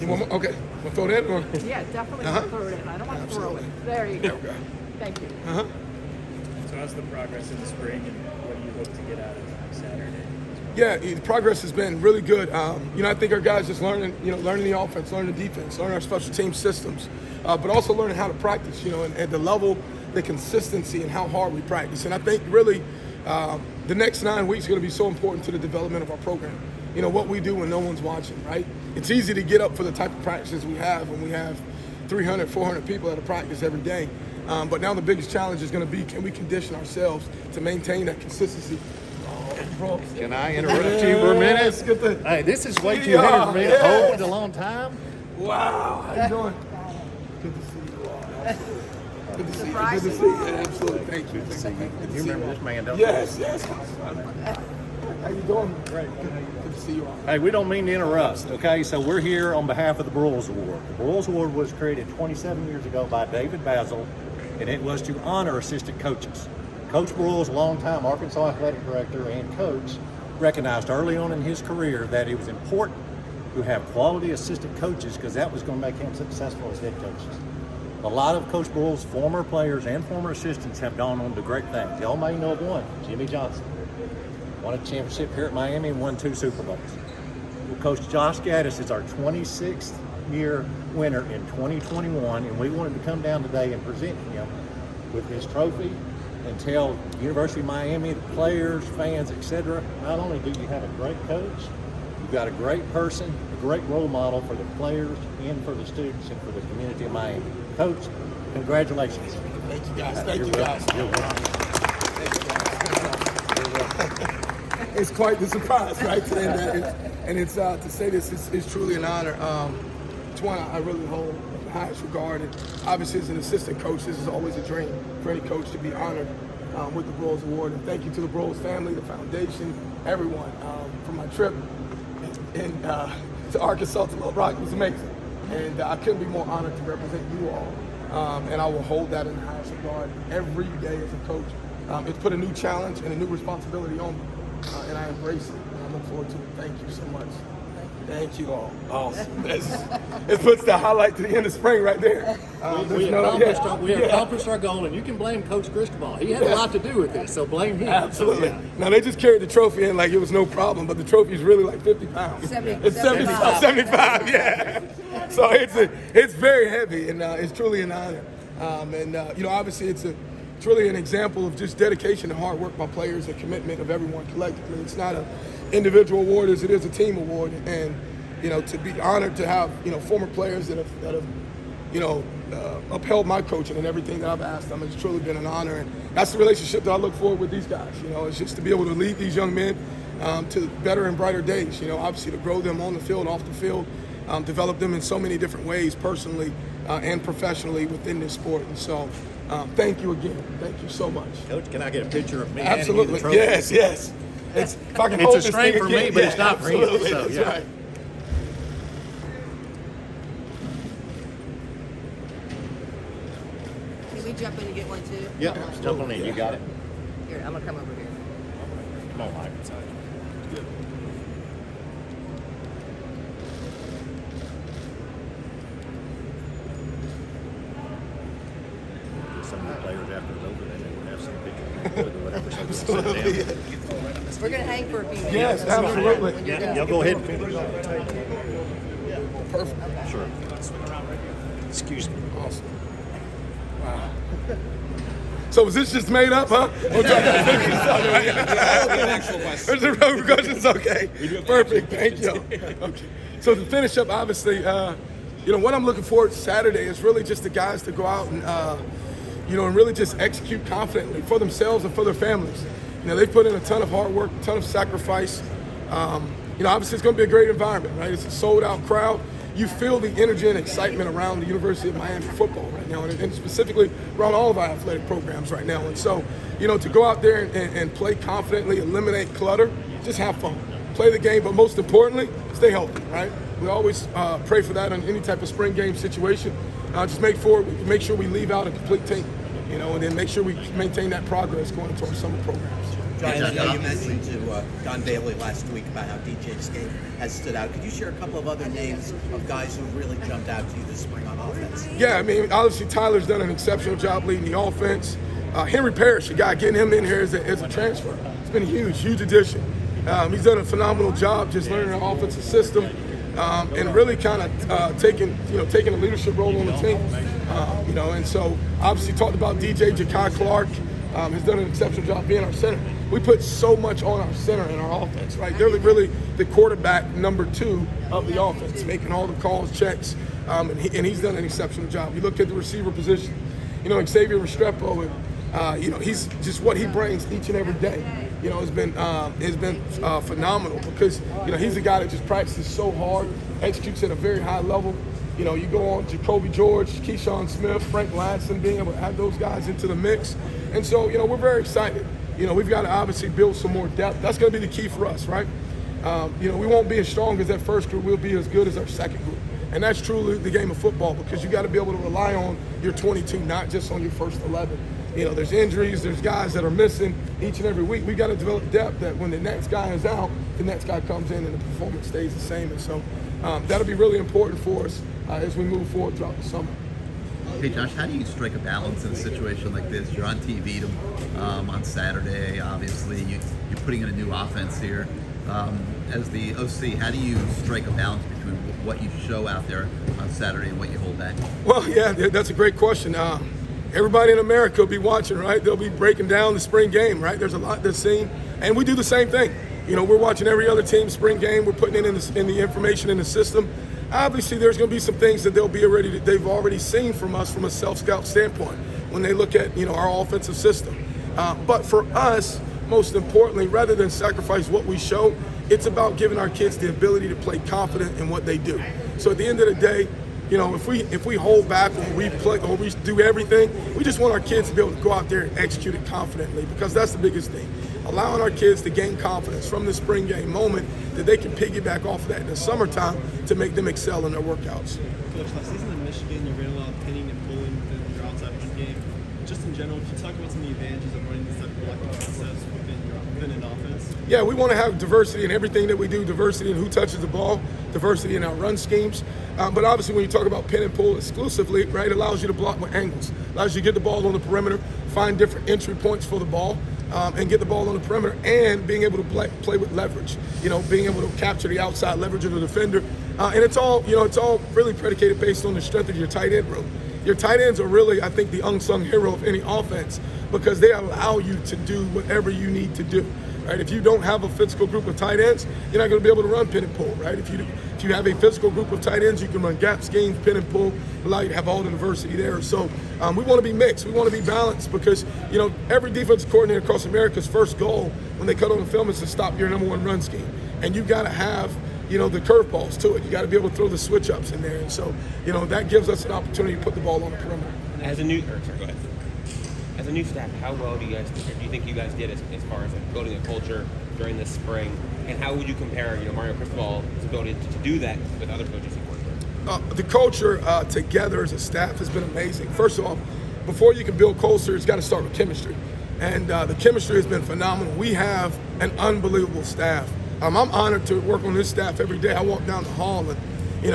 You want more? Okay. Want to throw that or? Yeah, definitely throw it in. I don't want to throw it. There you go. Thank you. So how's the progress in the spring, and what do you hope to get out of Saturday? Yeah, the progress has been really good. I think our guys just learning the offense, learning the defense, learning our special team systems, but also learning how to practice, and at the level, the consistency, and how hard we practice. And I think really the next 9 weeks are going to be so important to the development of our program. What we do when no one's watching, right? It's easy to get up for the type of practices we have when we have 300, 400 people at a practice every day. But now the biggest challenge is going to be, can we condition ourselves to maintain that consistency? Can I interrupt you for a minute? Hey, this is way too heavy for me to hold a long time. Wow, how you doing? Good to see you all. Good to see you. Good to see you. Absolutely. Thank you. Good to see you. You remember this man, don't Yes. How you doing? Great. Good to see you all. Hey, we don't mean to interrupt, okay? So we're here on behalf of the Broyles Award. The Broyles Award was created 27 years ago by David Basil, and it was to honor assistant coaches. Coach Broyles, longtime Arkansas athletic director and coach, recognized early on in his career that it was important to have quality assistant coaches because that was going to make him successful as head coaches. A lot of Coach Broyles' former players and former assistants have gone on to great things. Y'all may know of one, Jimmy Johnson. Won a championship here at Miami and won 2 Super Bowls. Well, Coach Josh Gattis is our 26th year winner in 2021, and we wanted to come down today and present him with his trophy and tell University of Miami, the players, fans, etc., not only do you have a great coach, you've got a great person, a great role model for the players and for the students and for the community of Miami. Coach, congratulations. Thank you guys. Thank you guys. You're welcome. It's quite the surprise, right? And it's to say this is truly an honor. It's one I really hold in the highest regard. And obviously, as an assistant coach, this is always a dream for any coach to be honored with the Broyles Award. And thank you to the Broyles family, the foundation, everyone for my trip and to Arkansas to Little Rock. It was amazing, and I couldn't be more honored to represent you all. And I will hold that in the highest regard every day as a coach. It's put a new challenge and a new responsibility on me, and I embrace it. And I look forward to it. Thank you so much. Thank you all. Awesome. It puts the highlight to the end of spring right there. We accomplished our goal, and you can blame Coach Cristobal. He had a lot to do with this, so blame him. Absolutely. So, Now, they just carried the trophy in like it was no problem, but the trophy is really like 50 pounds. It's 75, yeah. So it's very heavy, and it's truly an honor. Obviously it's really an example of just dedication and hard work by players and commitment of everyone collectively. It's not an individual award as it is a team award, and to be honored to have former players that have upheld my coaching and everything that I've asked them. It's truly been an honor, and that's the relationship that I look forward with these guys. It's just to be able to lead these young men to better and brighter days. Obviously to grow them on the field, off the field, develop them in so many different ways, personally and professionally within this sport. And so, thank you again. Thank you so much. Coach, can I get a picture of me? Absolutely. Handing you the trophy? Yes. It's a strain for me, but it's not for you. So, That's yeah. right. Can we jump in and get one too? Yeah, jump on in. You got it. Here, I'm gonna come over here. Come on, Mike. Some of the players after it's over, then they would have some pictures or whatever. So they would sit down. We're gonna hang for a few minutes. Yes, absolutely. When you're done. Y'all go ahead and finish. Perfect. Sure. Excuse me. Awesome. Wow. So was this just made up, huh? There's the road questions. Okay. Perfect. Thank you. Okay. So to finish up, obviously, what I'm looking forward to Saturday is really just the guys to go out and really just execute confidently for themselves and for their families. They've put in a ton of hard work, a ton of sacrifice. Obviously it's going to be a great environment, right? It's a sold-out crowd. You feel the energy and excitement around the University of Miami football right now, and specifically around all of our athletic programs right now. And so, to go out there and play confidently, eliminate clutter, just have fun. Play the game, but most importantly, stay healthy, right? We always pray for that in any type of spring game situation. Just make sure we leave out a complete team, and then make sure we maintain that progress going into our summer programs. Josh, I know you mentioned to Don Bailey last week about how DJ's game has stood out. Could you share a couple of other names of guys who really jumped out to you this spring on offense? Yeah, I mean, obviously Tyler's done an exceptional job leading the offense. Henry Parrish, the guy, getting him in here as a transfer. It's been a huge addition. He's done a phenomenal job just learning the offensive system and really kind of taking a leadership role on the team. And so obviously talked about DJ Ja'Kai Clark. Has done an exceptional job being our center. We put so much on our center in our offense, right? They're really the quarterback number 2 of the offense, making all the calls, checks, and he's done an exceptional job. You look at the receiver position, Xavier Restrepo, and he's just what he brings each and every day. Has been phenomenal because he's a guy that just practices so hard, executes at a very high level. You go on Jacoby George, Keyshawn Smith, Frank Ladson, being able to add those guys into the mix. And so, we're very excited. We've got to obviously build some more depth. That's going to be the key for us, right? We won't be as strong as that first group. We'll be as good as our second group. And that's truly the game of football because you got to be able to rely on your 22, not just on your first 11. There's injuries, there's guys that are missing each and every week. We've got to develop depth that when the next guy is out, the next guy comes in and the performance stays the same. And so that'll be really important for us as we move forward throughout the summer. Hey Josh, how do you strike a balance in a situation like this? You're on TV on Saturday, obviously. You're putting in a new offense here. As the OC, how do you strike a balance between what you show out there on Saturday and what you hold back? Well, yeah, that's a great question. Everybody in America will be watching, right? They'll be breaking down the spring game, right? There's a lot that's seen, and we do the same thing. We're watching every other team's spring game. We're putting it in the information in the system. Obviously, there's going to be some things that they've already seen from us from a self-scout standpoint when they look at our offensive system. But for us, most importantly, rather than sacrifice what we show, it's about giving our kids the ability to play confident in what they do. So at the end of the day, if we hold back or we play or we do everything, we just want our kids to be able to go out there and execute it confidently because that's the biggest thing. Allowing our kids to gain confidence from the spring game moment that they can piggyback off of that in the summertime to make them excel in their workouts. Coach, last season in Michigan, you ran a lot of pinning and pulling within your outside run game. Just in general, can you talk about some of the advantages of running this type of blocking process within an offense? Yeah, we want to have diversity in everything that we do, diversity in who touches the ball, diversity in our run schemes. But obviously when you talk about pin and pull exclusively, right, it allows you to block with angles, allows you to get the ball on the perimeter, find different entry points for the ball, and get the ball on the perimeter, and being able to play with leverage, being able to capture the outside leverage of the defender. And it's all really predicated based on the strength of your tight end room. Your tight ends are really, I think, the unsung hero of any offense because they allow you to do whatever you need to do. Right? If you don't have a physical group of tight ends, you're not going to be able to run pin and pull, right? If you have a physical group of tight ends, you can run gap schemes, pin and pull, allow you to have all the diversity there. So we want to be mixed. We want to be balanced because, every defensive coordinator across America's first goal when they cut on the film is to stop your number one run scheme. And you got to have, the curveballs to it. You got to be able to throw the switch ups in there. And so, that gives us an opportunity to put the ball on the perimeter. As a new staff, how well do you think you guys did as far as building a culture during this spring? And how would you compare, Mario Cristobal's ability to do that with other coaches you've worked with? The culture together as a staff has been amazing. First of all, before you can build culture, it's got to start with chemistry. And the chemistry has been phenomenal. We have an unbelievable staff. I'm honored to work on this staff every day. I walk down the hall and,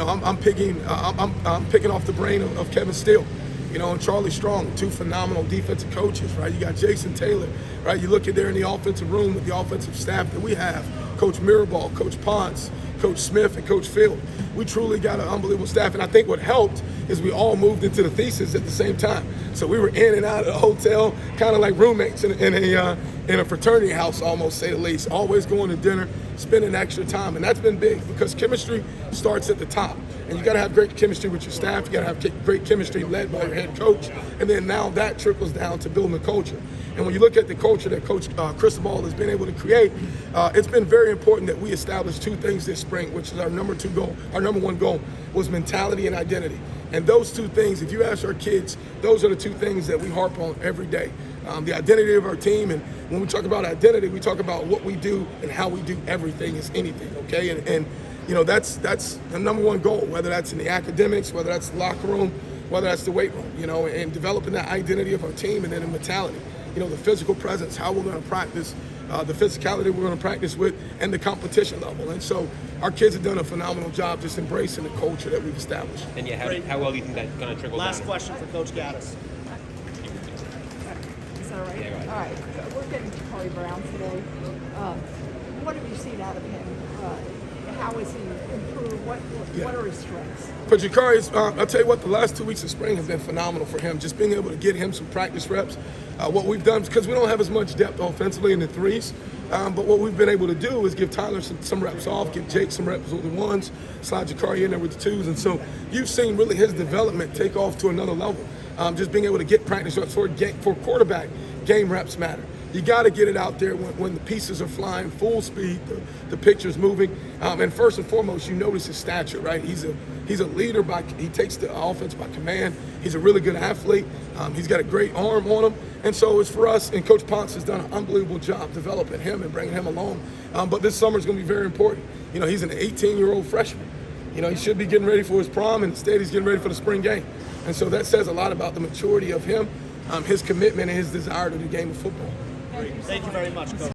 I'm picking off the brain of Kevin Steele. And Charlie Strong, two phenomenal defensive coaches, right? You got Jason Taylor, right? You look at there in the offensive room with the offensive staff that we have, Coach Mirabal, Coach Ponce, Coach Smith, and Coach Field. We truly got an unbelievable staff, and I think what helped is we all moved into the thesis at the same time. So we were in and out of the hotel, kind of like roommates in a fraternity house, almost, say the least. Always going to dinner, spending extra time, and that's been big because chemistry starts at the top. And you got to have great chemistry with your staff. You got to have great chemistry led by your head coach. And then now that trickles down to building the culture. And when you look at the culture that Coach Cristobal has been able to create, it's been very important that we establish two things this spring, which is our number one goal was mentality and identity. And those two things, if you ask our kids, those are the two things that we harp on every day. The identity of our team, and when we talk about identity, we talk about what we do and how we do everything is anything, okay? And that's the number one goal, whether that's in the academics, whether that's the locker room, whether that's the weight room, and developing that identity of our team and then the mentality, the physical presence, how we're going to practice, the physicality we're going to practice with, and the competition level. And so our kids have done a phenomenal job just embracing the culture that we've established. And yeah, how well do you think that's going to trickle Last down? question for Coach Gattis. Is that all right? Yeah, go ahead. All right. We're getting to Corey Brown today. What have you seen out of him? How has he improved? What are his strengths? For Jakari's, I'll tell you what, the last 2 weeks of spring have been phenomenal for him. Just being able to get him some practice reps. What we've done, because we don't have as much depth offensively in the threes, but what we've been able to do is give Tyler some reps off, give Jake some reps with the ones, slide Jakari in there with the twos. And so you've seen really his development take off to another level. Just being able to get practice reps for quarterback, game reps matter. You got to get it out there when the pieces are flying full speed, the picture's moving, and first and foremost, you notice his stature, right? He's a leader he takes the offense by command. He's a really good athlete. He's got a great arm on him, and so it's for us. And Coach Ponce has done an unbelievable job developing him and bringing him along. But this summer is going to be very important. You know, he's an 18-year-old freshman. You know, he should be getting ready for his prom, and instead he's getting ready for the spring game. And so that says a lot about the maturity of him, his commitment, and his desire to the game of football. Thank you very much, Coach.